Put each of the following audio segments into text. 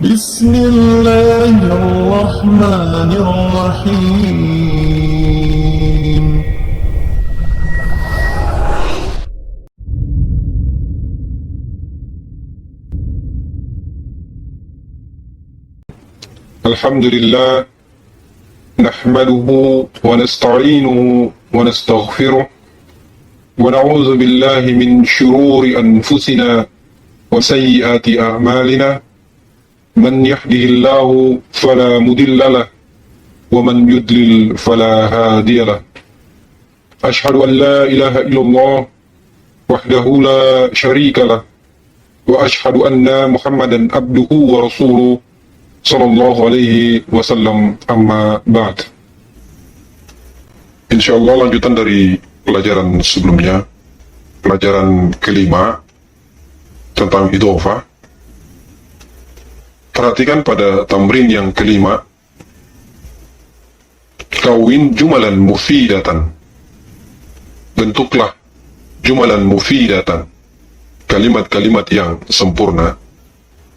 بسم الله الرحمن الرحيم. الحمد لله نحمده ونستعينه ونستغفره ونعوذ بالله من شرور أنفسنا وسيئات أعمالنا من يهده الله فلا مضل له ومن يضلل فلا هادي له أشهد أن لا إله إلا الله وحده لا شريك له وأشهد أن محمدا عبده ورسوله Sallallahu alaihi wasallam, amma ba'd. Insyaallah lanjutan dari pelajaran sebelumnya, pelajaran kelima tentang idhofah. Perhatikan pada tamrin yang kelima, kawin jumalan mufidatan. Bentuklah jumalan mufidatan, kalimat-kalimat yang sempurna,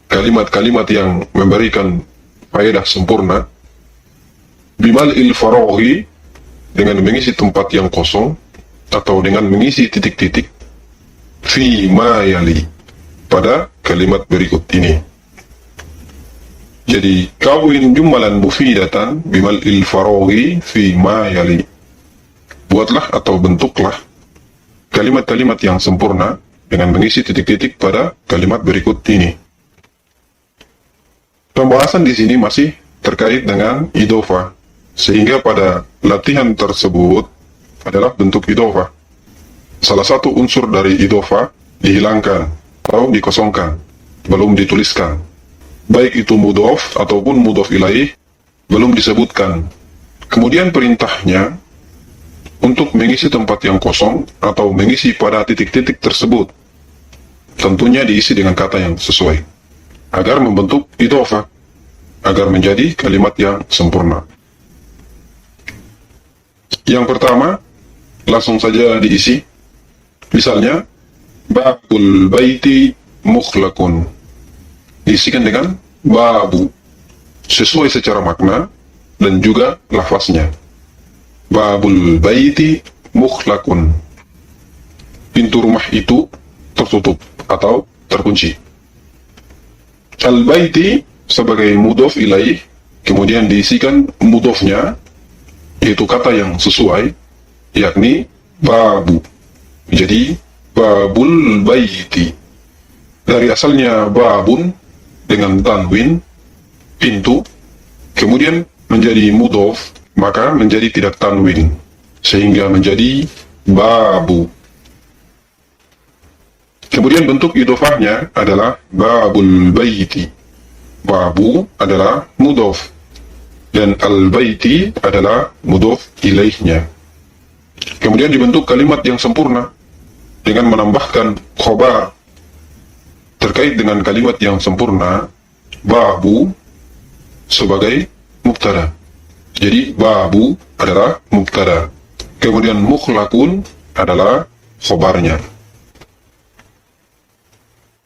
kalimat-kalimat yang memberikan faedah sempurna, bimal il faraghi, dengan mengisi tempat yang kosong atau dengan mengisi titik-titik, fi ma yali, pada kalimat berikut ini. Jadi kawin jumalan mufidatan bimal il faraghi fi ma yali, buatlah atau bentuklah kalimat-kalimat yang sempurna dengan mengisi titik-titik pada kalimat berikut ini. Pembahasan di sini masih terkait dengan idhofah, sehingga pada latihan tersebut adalah bentuk idhofah. Salah satu unsur dari idhofah dihilangkan atau dikosongkan, belum dituliskan. Baik itu mudhof ataupun mudhof ilaih, belum disebutkan. Kemudian perintahnya untuk mengisi tempat yang kosong atau mengisi pada titik-titik tersebut, tentunya diisi dengan kata yang sesuai agar membentuk idhofah, agar menjadi kalimat yang sempurna. Yang pertama, langsung saja diisi. Misalnya, babul baiti mukhlakun, diisikan dengan babu, sesuai secara makna dan juga lafaznya. Babul baiti mukhlakun, pintu rumah itu tertutup atau terkunci. Al-baiti sebagai mudhof ilaih, kemudian diisikan mudhofnya, yaitu kata yang sesuai, yakni babu. Jadi babul baiti, dari asalnya babun dengan tanwin, pintu, kemudian menjadi mudhof, maka menjadi tidak tanwin, sehingga menjadi babu. Kemudian bentuk idhofahnya adalah babul baiti. Babu adalah mudhof dan al-baiti adalah mudhof ilaihnya. Kemudian dibentuk kalimat yang sempurna dengan menambahkan khobar terkait dengan kalimat yang sempurna, babu sebagai mubtada. Jadi babu adalah mubtada, kemudian mukhlakun adalah khobarnya.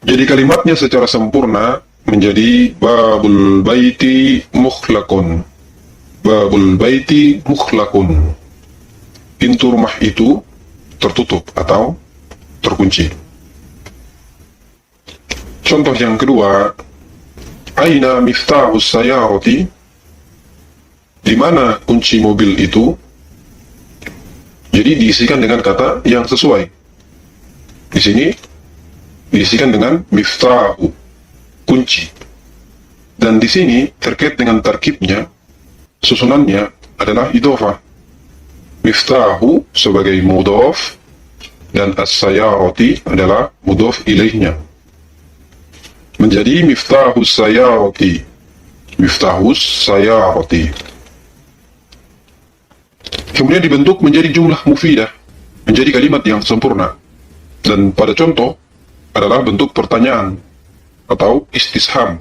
Jadi kalimatnya secara sempurna menjadi babul baiti mukhlakun. Babul baiti mukhlakun, pintu rumah itu tertutup atau terkunci. Contoh yang kedua, aina miftahus sayarati, di mana kunci mobil itu? Jadi diisikan dengan kata yang sesuai. Di sini diisikan dengan miftahu, kunci. Dan di sini terkait dengan tarkibnya, susunannya adalah idhofah. Miftahu sebagai mudhof dan as-sayarati adalah mudhof ilaihnya. Menjadi miftahus sayarati, miftahus sayarati. Kemudian dibentuk menjadi jumlah mufidah, menjadi kalimat yang sempurna. Dan pada contoh adalah bentuk pertanyaan atau istisham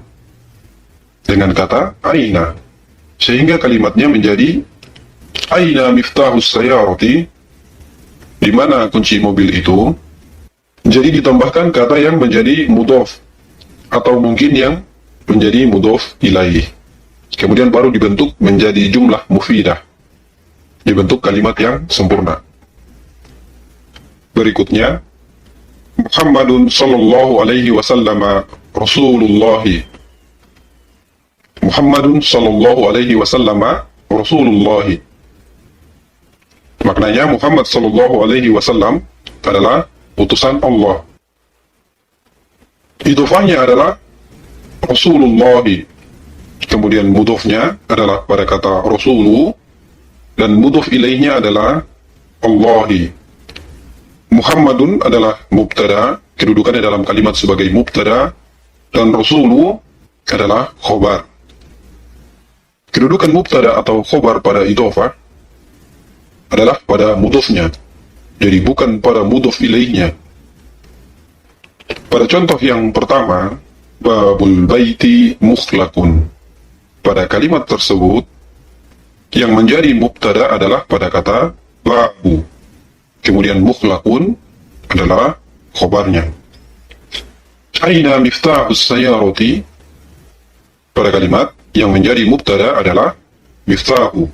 dengan kata aina, sehingga kalimatnya menjadi aina miftahus sayarati, di mana kunci mobil itu. Jadi ditambahkan kata yang menjadi mudhof atau mungkin yang menjadi mudhof ilaih. Kemudian baru dibentuk menjadi jumlah mufidah, dibentuk kalimat yang sempurna. Berikutnya, Muhammadun sallallahu alaihi wasallam Rasulullah. Muhammadun sallallahu alaihi wasallam Rasulullah. Maknanya Muhammad sallallahu alaihi wasallam adalah utusan Allah. Idhofahnya adalah Rasulullah. Kemudian mudhofnya adalah pada kata Rasulu, dan mudhof ilaihnya adalah Allahi. Muhammadun adalah mubtada, kedudukannya dalam kalimat sebagai mubtada, dan Rasulu adalah khobar. Kedudukan mubtada atau khobar pada idhofah adalah pada mudhofnya, jadi bukan pada mudhof ilaihnya. Pada contoh yang pertama, babul baiti mukhlaqun, pada kalimat tersebut yang menjadi mubtada adalah pada kata babu, kemudian mukhlaqun adalah khobarnya. Aina miftahus sayyarati, pada kalimat yang menjadi mubtada adalah miftahu.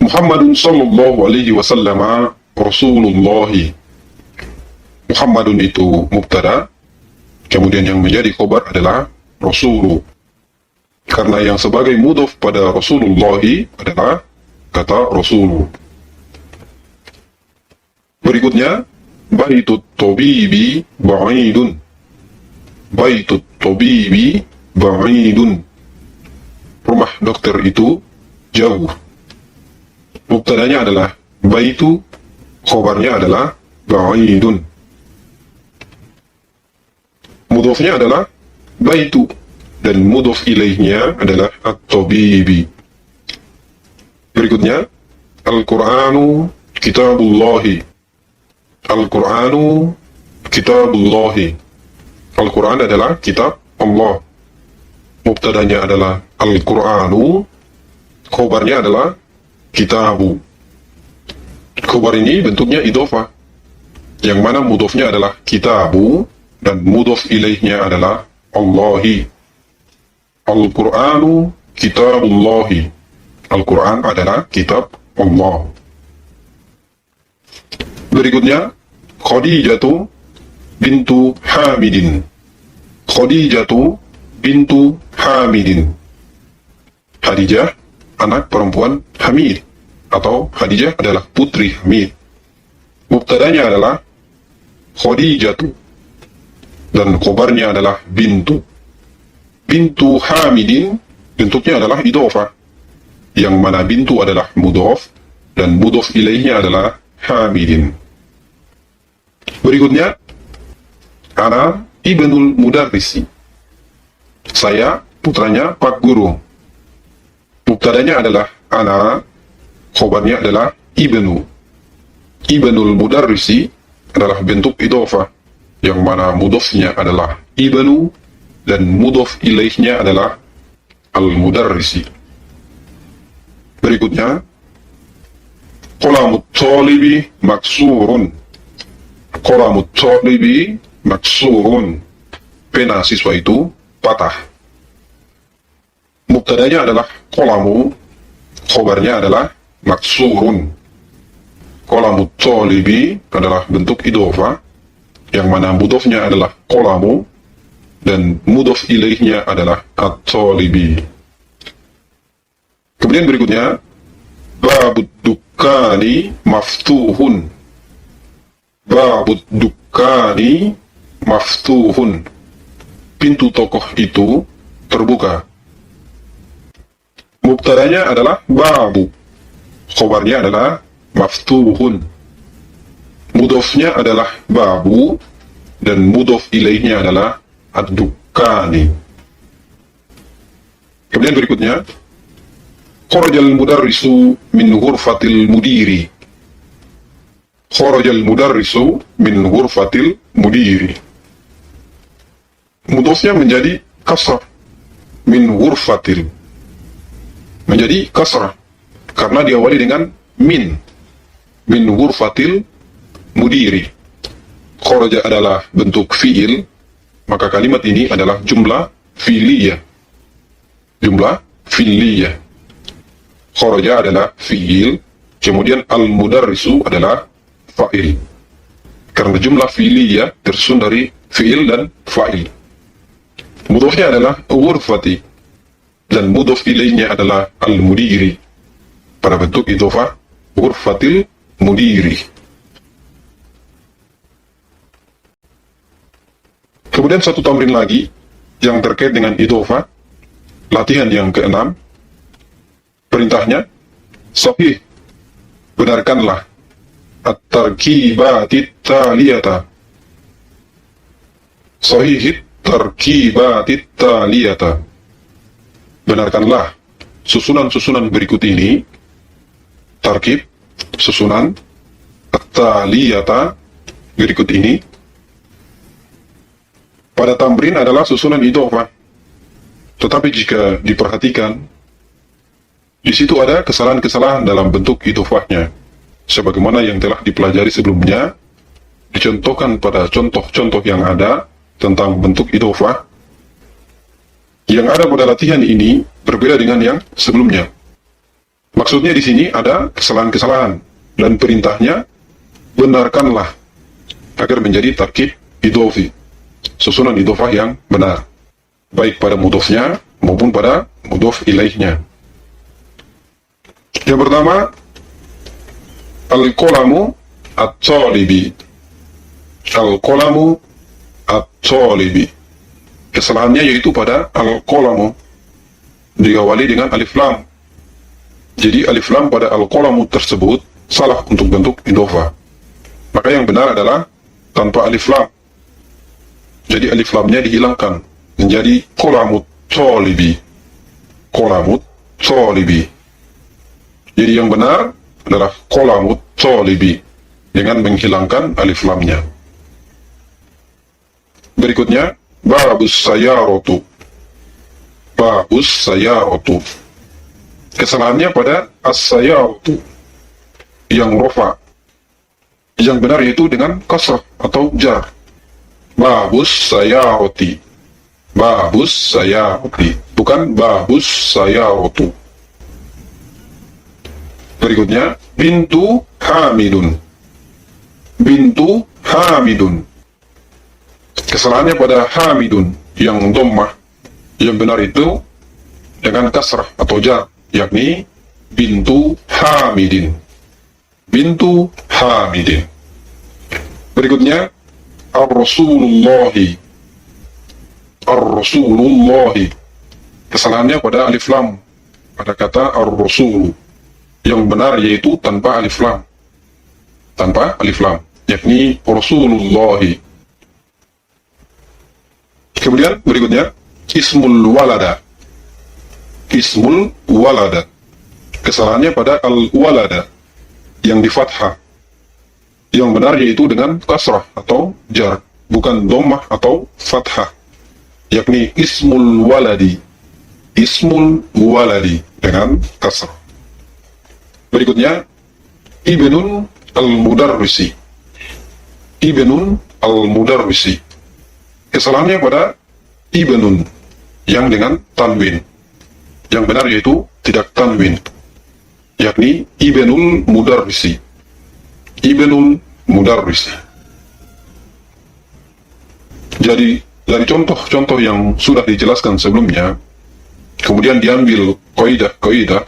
Muhammadun sallallahu alaihi wasallam Rasulullah. Muhammadun itu mubtada, kemudian yang menjadi khobar adalah Rasulu. Karena yang sebagai mudhof pada Rasulullah adalah kata Rasulu. Berikutnya, baitut tabibi ba'idun. Baitut tabibi ba'idun. Rumah dokter itu jauh. Mubtadanya adalah baitu, khobarnya adalah ba'idun. Mudhofnya adalah baitu, dan mudhof ilaihnya adalah at-tabibi. Berikutnya, Al-Qur'anu kitabullahi. Al-Qur'anu kitabullahi. Al-Qur'an adalah kitab Allah. Mubtadanya adalah Al-Qur'anu, khobarnya adalah kitabu. Khobar ini bentuknya idhofah, yang mana mudhofnya adalah kitabu, dan mudhof ilaihnya adalah Allahi. Al-Qur'anu kitabullahi. Al-Qur'an adalah kitab Allah. Berikutnya, Khadijatu bintu Hamidin. Khadijatu bintu Hamidin. Khadijah, anak perempuan Hamid, atau Khadijah adalah putri Hamid. Mubtadanya adalah Khadijatu, dan khobarnya adalah bintu. Bintu Hamidin bentuknya adalah idhofah, yang mana bintu adalah mudhof, dan mudhof ilaihnya adalah Hamidin. Berikutnya, ana ibnul mudarrisi. Saya putranya Pak Guru. Mubtadanya adalah ana, khobarnya adalah ibnu. Ibnul mudarrisi adalah bentuk idhofah, yang mana mudhofnya adalah ibnu, dan mudhof ilaihnya adalah al-mudarrisi. Berikutnya, qalamut talibi maksurun. Qalamut talibi maksurun. Pena siswa itu patah. Mubtadanya adalah qalamu, khobarnya adalah maksurun. Qalamut talibi adalah bentuk idhofah, yang mana mudhofnya adalah qalamu, dan mudhof ilaihnya adalah at-talibi. Kemudian berikutnya, babud dukkani maftuhun. Babud dukkani maftuhun. Pintu tokoh itu terbuka. Mubtadanya adalah babu, khobarnya adalah maftuhun. Mudhofnya adalah babu, dan mudhof ilaihnya adalah ad-dukkani. Kemudian berikutnya, kharajal mudarrisu min ghurfatil mudiri. Kharajal mudarrisu min ghurfatil mudiri. Mudhofnya menjadi kasrah, min ghurfatil, menjadi kasrah karena diawali dengan min ghurfatil mudiri. Kharaja adalah bentuk fi'il, maka kalimat ini adalah jumlah fi'liyah. Jumlah fi'liyah. Kharaja adalah fi'il, kemudian al-mudarrisu adalah fa'il. Karena jumlah fi'liyah tersusun dari fi'il dan fa'il. Mudhofnya adalah ghurfati, dan mudhof ilaihnya adalah al-mudiri pada bentuk idhofah ghurfatil mudiri. Kemudian satu tamrin lagi yang terkait dengan idhofah, latihan yang keenam. Perintahnya, sahih, benarkanlah at-tarkibatit taliyata. Sahihit tarkibatit taliyata. Benarkanlah susunan-susunan berikut ini. Tarkib, susunan, at-taliyata, berikut ini. Pada tamrin adalah susunan idhofah. Tetapi jika diperhatikan, di situ ada kesalahan-kesalahan dalam bentuk idhofahnya, sebagaimana yang telah dipelajari sebelumnya, dicontohkan pada contoh-contoh yang ada tentang bentuk idhofah. Yang ada pada latihan ini berbeda dengan yang sebelumnya. Maksudnya di sini ada kesalahan-kesalahan, dan perintahnya, benarkanlah agar menjadi tarkib idhofi, susunan idhofah yang benar, baik pada mudhofnya maupun pada mudhof ilaihnya. Yang pertama, al-qalamu at-talibi. Al-qalamu at-talibi. Kesalahannya yaitu pada al-qalamu, diawali dengan alif lam. Jadi alif lam pada al-qalamu tersebut salah untuk bentuk idhofah. Maka yang benar adalah tanpa alif lam. Jadi alif lamnya dihilangkan menjadi qalamut talibi. Qalamut talibi. Jadi yang benar adalah qalamut talibi dengan menghilangkan alif lamnya. Berikutnya, babus sayaratu. Babus sayaratu. Kesalahannya pada as-sayaratu yang rofa. Yang benar yaitu dengan kasrah atau jar. Babus sayarati. Babus sayarati, bukan babus sayaratu. Berikutnya, bintu hamidun. Bintu hamidun. Kesalahannya pada hamidun yang dhammah. Yang benar itu dengan kasrah atau jar, yakni bintu hamidin. Bintu hamidin. Berikutnya, ar-rasulullahi. Ar-rasulullahi. Kesalahannya pada alif lam pada kata ar-rasulu. Yang benar yaitu tanpa alif lam. Tanpa alif lam, yakni Rasulullahi. Kemudian berikutnya, ismul walada. Ismul walada. Kesalahannya pada al-walada yang di fathah. Yang benar yaitu dengan kasrah atau jar, bukan dhammah atau fathah, yakni ismul waladi. Ismul waladi dengan kasrah. Berikutnya, ibnun al-mudarrisi. Ibnun al-mudarrisi. Kesalahannya pada ibnun yang dengan tanwin. Yang benar yaitu tidak tanwin, yakni ibnul mudarrisi. Ibnul mudarrisi. Jadi, dari contoh-contoh yang sudah dijelaskan sebelumnya, kemudian diambil kaidah-kaidah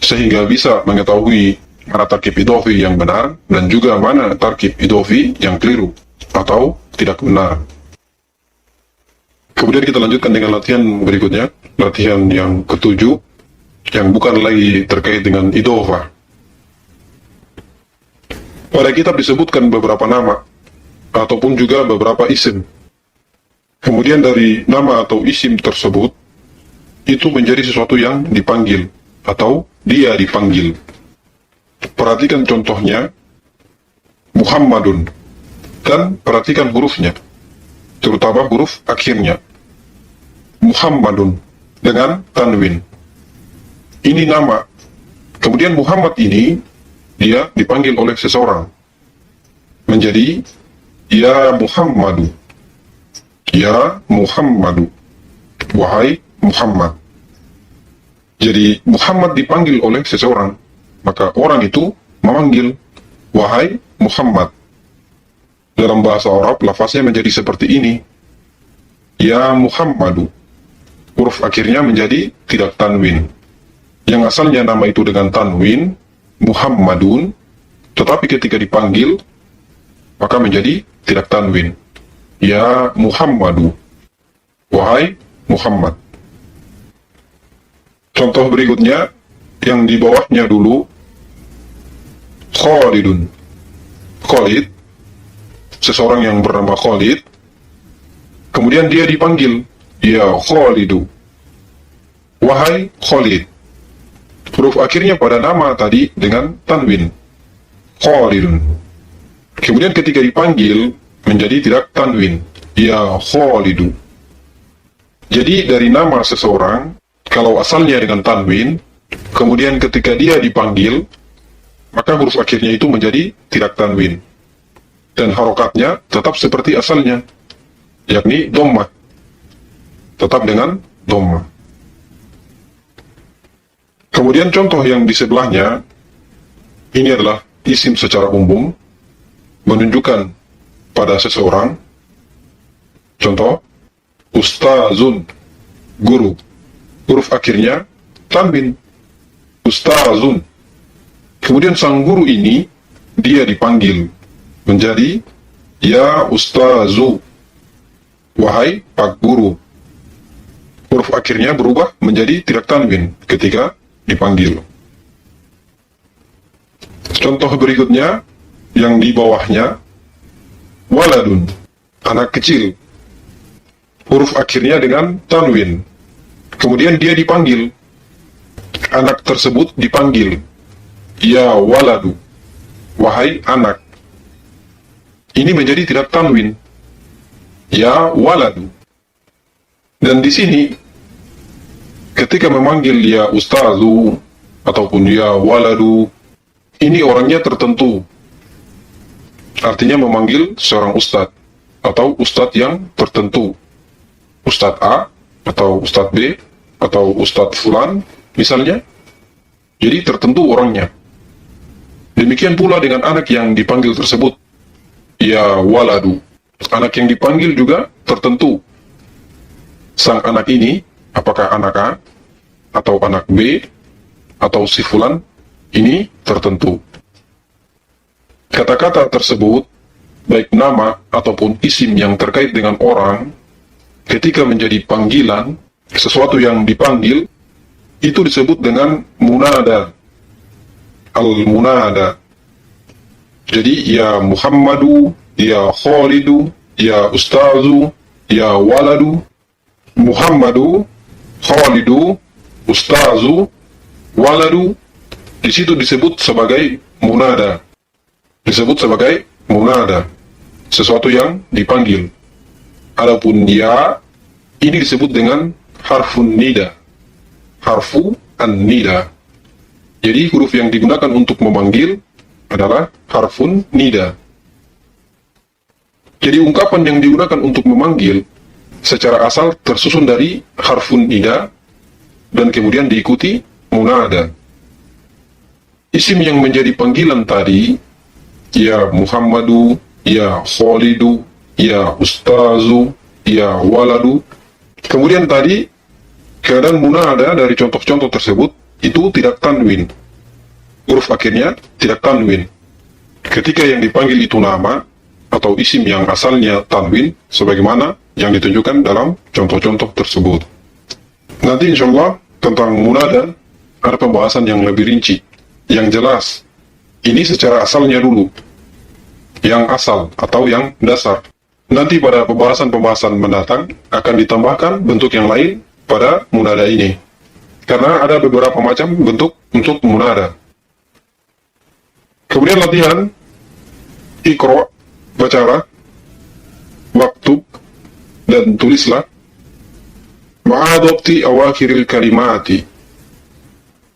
sehingga bisa mengetahui mana tarkib idhofi yang benar dan juga mana tarkib idhofi yang keliru atau tidak benar. Kemudian kita lanjutkan dengan latihan berikutnya, latihan yang ketujuh, yang bukan lagi terkait dengan idhofah. Pada kitab disebutkan beberapa nama ataupun juga beberapa isim. Kemudian dari nama atau isim tersebut itu menjadi sesuatu yang dipanggil atau dia dipanggil. Perhatikan contohnya, Muhammadun, dan perhatikan hurufnya, terutama huruf akhirnya. Muhammadun dengan tanwin. Ini nama. Kemudian Muhammad ini dia dipanggil oleh seseorang menjadi ya Muhammadu. Ya Muhammadu. wahai Muhammad. Jadi Muhammad dipanggil oleh seseorang, maka orang itu memanggil, wahai Muhammad. Dalam bahasa Arab, lafaznya menjadi seperti ini, ya Muhammadu. Huruf akhirnya menjadi tidak tanwin. Yang asalnya nama itu dengan tanwin, Muhammadun, tetapi ketika dipanggil, maka menjadi tidak tanwin. Ya Muhammadu, wahai Muhammad. Contoh berikutnya, yang di bawahnya dulu, Khalidun. Khalid, seseorang yang bernama Khalid, kemudian dia dipanggil, ya Khalidu, wahai Khalid. Huruf akhirnya pada nama tadi dengan tanwin, Khalidun. Kemudian ketika dipanggil, menjadi tidak tanwin, ya Khalidu. Jadi dari nama seseorang, kalau asalnya dengan tanwin, kemudian ketika dia dipanggil, maka huruf akhirnya itu menjadi tidak tanwin. Dan harokatnya tetap seperti asalnya, yakni dhammah. Tetap dengan dhammah. Kemudian contoh yang di sebelahnya, ini adalah isim secara umum, menunjukkan pada seseorang. Contoh, Ustazun, guru. Huruf akhirnya tanwin, Ustazun. Kemudian sang guru ini, dia dipanggil menjadi ya Ustazu, wahai Pak Guru. Huruf akhirnya berubah menjadi tidak tanwin ketika dipanggil. Contoh berikutnya, yang di bawahnya, waladun, anak kecil. Huruf akhirnya dengan tanwin. Kemudian dia dipanggil. Anak tersebut dipanggil, ya waladu, wahai anak. Ini menjadi tidak tanwin, ya waladu. Dan di sini, ketika memanggil ya ustazu, ataupun ya waladu, ini orangnya tertentu. Artinya memanggil seorang ustadz, atau ustadz yang tertentu. Ustadz A, atau ustadz B, atau ustadz fulan, misalnya. Jadi tertentu orangnya. Demikian pula dengan anak yang dipanggil tersebut, ya waladu. Anak yang dipanggil juga tertentu. Sang anak ini, apakah anak A, atau anak B, atau si fulan, ini tertentu. Kata-kata tersebut, baik nama ataupun isim yang terkait dengan orang, ketika menjadi panggilan, sesuatu yang dipanggil, itu disebut dengan munada. Al-munada. Jadi, ya Muhammadu, ya Khalidu, ya Ustazu, ya Waladu. Muhammadu, Khalidu, Ustazu, Waladu, di situ disebut sebagai munada. Disebut sebagai munada, sesuatu yang dipanggil. Adapun ya, ini disebut dengan harfun nida. Harfu an-nida. Jadi huruf yang digunakan untuk memanggil adalah harfun nida. Jadi ungkapan yang digunakan untuk memanggil secara asal tersusun dari harfun nida dan kemudian diikuti munada. Isim yang menjadi panggilan tadi, ya Muhammadu, ya Khalidu, ya Ustazu, ya Waladu. Kemudian tadi, keadaan munada dari contoh-contoh tersebut, itu tidak tanwin. Huruf akhirnya tidak tanwin. Ketika yang dipanggil itu nama, atau isim yang asalnya tanwin, sebagaimana yang ditunjukkan dalam contoh-contoh tersebut. Nanti insya Allah, tentang munada, ada pembahasan yang lebih rinci, yang jelas. Ini secara asalnya dulu, yang asal atau yang dasar. Nanti pada pembahasan-pembahasan mendatang akan ditambahkan bentuk yang lain pada munada ini. Karena ada beberapa macam bentuk untuk munada. Kemudian latihan, Iqra, bacalah, waktub, dan tulislah, ma'adobti awakhiril kalimati,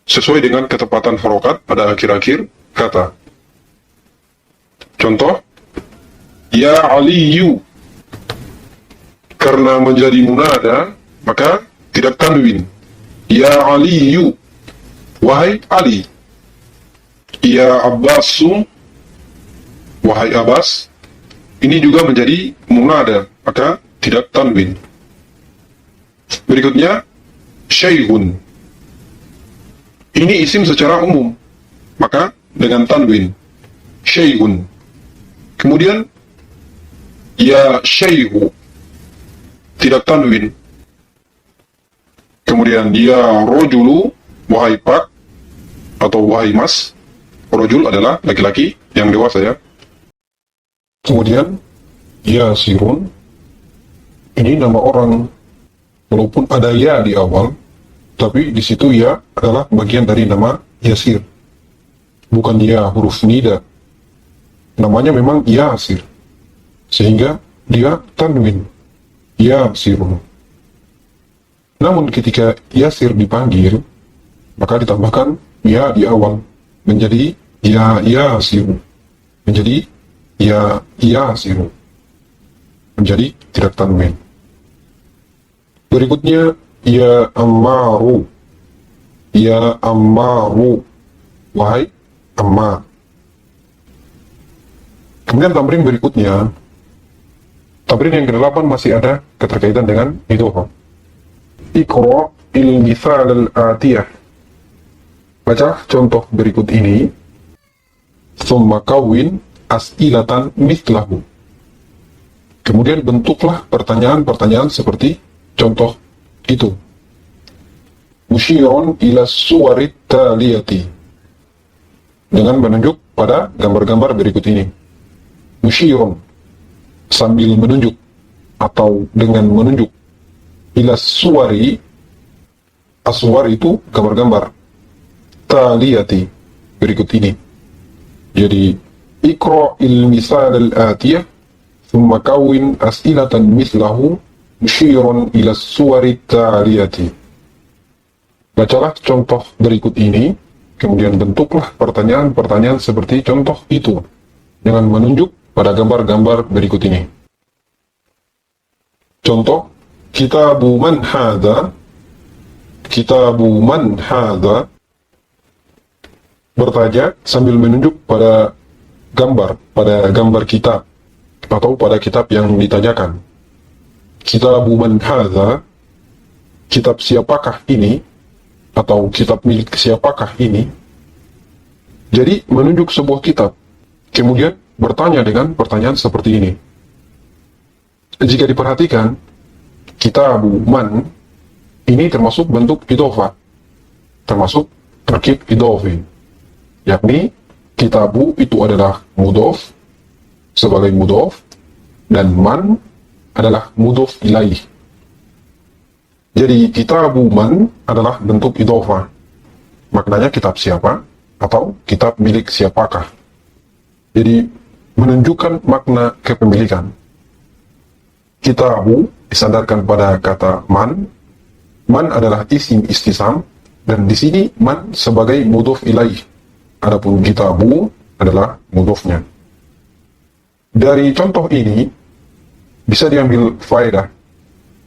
sesuai dengan ketepatan harokat pada akhir-akhir kata. Contoh, ya Aliyu. Karena menjadi munada, maka tidak tanwin. Ya Aliyu, wahai Ali. Ya Abbasu, wahai Abbas. Ini juga menjadi munada, maka tidak tanwin. Berikutnya, Syaihun. Ini isim secara umum, maka dengan tanwin. Syaihun. Kemudian, Ya Syaihu, tidak tanwin. Kemudian, Ya Rojulu, wahai Pak, atau wahai Mas. Rojul adalah laki-laki yang dewasa ya. Kemudian, Ya Sirun, ini nama orang, walaupun ada ya di awal, tapi di situ ya adalah bagian dari nama Yasir, bukan ya huruf nida. Namanya memang Yasir, sehingga dia tanwin, Ya Sirun. Namun ketika Yasir dipanggil, maka ditambahkan ya di awal, menjadi Ya Yasir, menjadi Ya Yasir, menjadi tidak tanwin. Berikutnya, Ya Ammaru. Ya Ammaru, wahai Ammar. Kemudian tamrin berikutnya, tamrin yang ke-8 masih ada keterkaitan dengan idgham. Iqra il-mithal al-atiyah. Baca contoh berikut ini. Tsumma kawin as'ilatan mithlahu. Kemudian bentuklah pertanyaan-pertanyaan seperti contoh itu. Musyiron ila suwarit taliyati. Dengan menunjuk pada gambar-gambar berikut ini. Musyiron, sambil menunjuk atau dengan menunjuk. Ila suwari, aswar itu gambar-gambar. Taliyati, berikut ini. Jadi, Iqra il-misal al-atiyah, thumma kawin as'ilatan mislahu, musyiron ila suwari taliyati. Bacalah contoh berikut ini, kemudian bentuklah pertanyaan-pertanyaan seperti contoh itu, dengan menunjuk pada gambar-gambar berikut ini. Contoh, Kitabu man hadha, Kitabu man hadha, bertanya sambil menunjuk pada gambar kitab, atau pada kitab yang ditanyakan. Kitabu man hadha, kitab siapakah ini, atau kitab milik siapakah ini. Jadi menunjuk sebuah kitab, kemudian bertanya dengan pertanyaan seperti ini. Jika diperhatikan, Kitabu man ini termasuk bentuk idhofah, termasuk terkib idhofi, yakni kitabu itu adalah mudhof sebagai mudhof, dan man adalah mudhof ilaih. Jadi kitabu man adalah bentuk idhofah, maknanya kitab siapa atau kitab milik siapakah. Jadi menunjukkan makna kepemilikan. Kitabu disandarkan pada kata man. Man adalah isim istisam, dan di sini man sebagai mudhof ilaih. Adapun kitabu adalah mudhofnya. Dari contoh ini bisa diambil faedah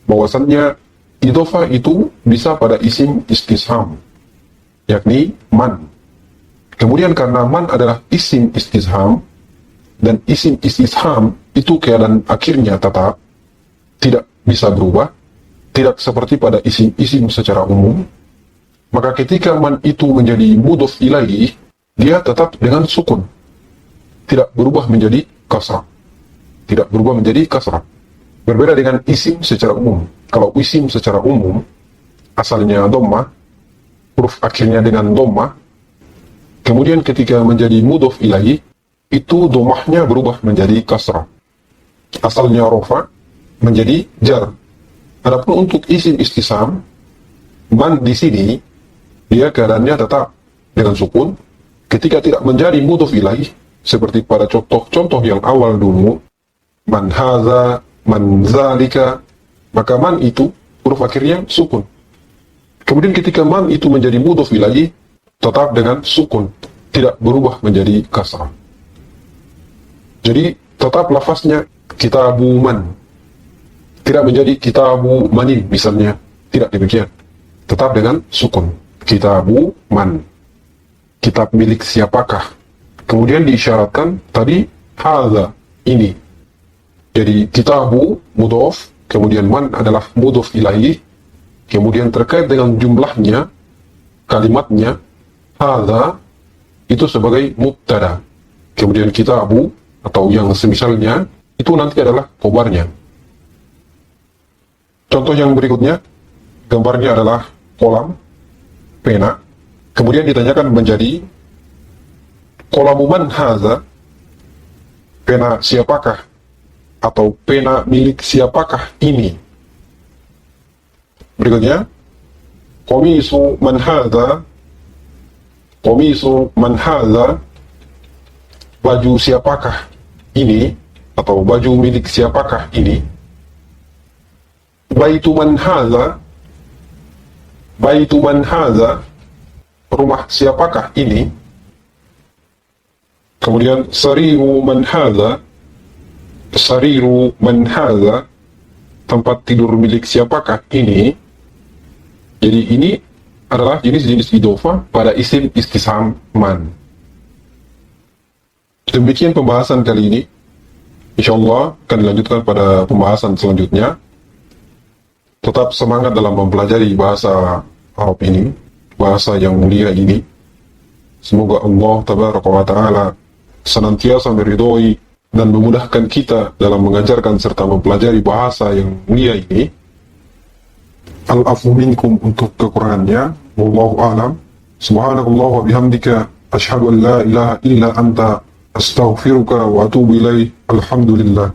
bahwasannya idhofah itu bisa pada isim istisham, yakni man. Kemudian karena man adalah isim istisham, dan isim istisham itu keadaan akhirnya tetap, tidak bisa berubah, tidak seperti pada isim-isim secara umum, maka ketika man itu menjadi mudhof ilaih, dia tetap dengan sukun, tidak berubah menjadi kasrah, tidak berubah menjadi kasrah. Berbeda dengan isim secara umum. Kalau isim secara umum asalnya dhammah, huruf akhirnya dengan dhammah, kemudian ketika menjadi mudhof ilaih, itu dhammahnya berubah menjadi kasrah. Asalnya rafa menjadi jar. Adapun untuk isim istisam, man di sini dia keadaannya tetap dengan sukun. Ketika tidak menjadi mudhof ilaih, seperti pada contoh-contoh yang awal dulu, man hadza, man zalika, maka man itu huruf akhirnya sukun. Kemudian ketika man itu menjadi mudhof ilaih, tetap dengan sukun, tidak berubah menjadi kasrah. Jadi tetap lafaznya kitabu man, tidak menjadi kitabu manin misalnya, Tidak demikian. Tetap dengan sukun. Kitabu man. Kitab milik siapakah? Kemudian diisyaratkan tadi hadza, ini. Jadi kitabu mudhof, kemudian man adalah mudhof ilaih, kemudian terkait dengan jumlahnya, kalimatnya, hadza itu sebagai mubtada. Kemudian kitabu atau yang semisalnya itu nanti adalah khobarnya. Contoh yang berikutnya, gambarnya adalah kolam, pena, kemudian ditanyakan menjadi kolamu man haza, pena siapakah, atau pena milik siapakah ini. Berikutnya, komisu man haza, komisu man haza, baju siapakah ini, atau baju milik siapakah ini. Baitu man haza, baitu man haza, rumah siapakah ini. Kemudian sariru man haza, sariru man haza, tempat tidur milik siapakah ini. Jadi ini adalah jenis-jenis idhofah pada isim istifham man. Demikian pembahasan kali ini. Insyaallah akan dilanjutkan pada pembahasan selanjutnya. Tetap semangat dalam mempelajari bahasa Arab ini, bahasa yang mulia ini. Semoga Allah Tabaraka wa Ta'ala senantiasa meridhoi dan memudahkan kita dalam mengajarkan serta mempelajari bahasa yang mulia ini. Al-afu minkum untuk kekurangannya. Wallahu a'lam. Subhanakallah wa bihamdika asyhadu an la ilaha illa anta astaghfiruka wa atubu ilaih. Alhamdulillah.